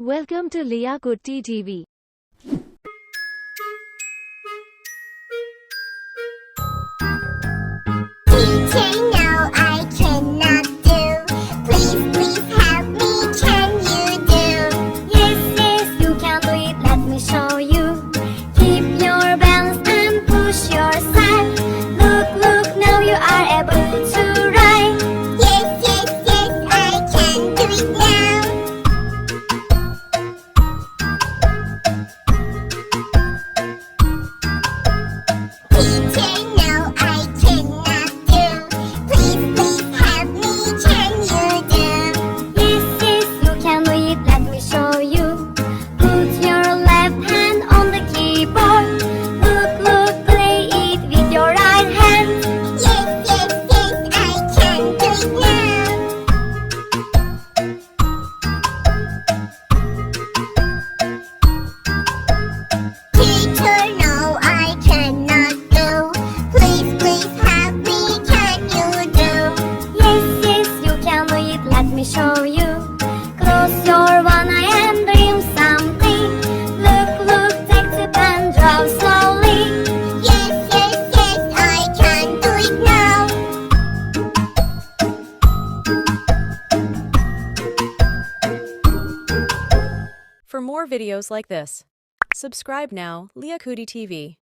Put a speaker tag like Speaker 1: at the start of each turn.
Speaker 1: Welcome to Leah Kutti TV.
Speaker 2: Teacher, no, I cannot do. Please help me. Can you do? Yes, you can do it. Let me show you. Keep your balance and push yourself. Look, now you are able to ride. Yes, I can do it now. Teacher, no, I cannot do. Please help me. Can you do? Yes, you can do it. Let me show you. Put your left hand on the keyboard. Look, play it with your right hand. Yes, I can do it now. Teacher, no, I cannot do. Please help me. Can you do? Yes, you can do it. Let me show you. Close your one eye and dream something. Look, take the pen, draw slowly. Yes, I can do it now.
Speaker 3: For more videos like this, subscribe now, Leah Kutti TV.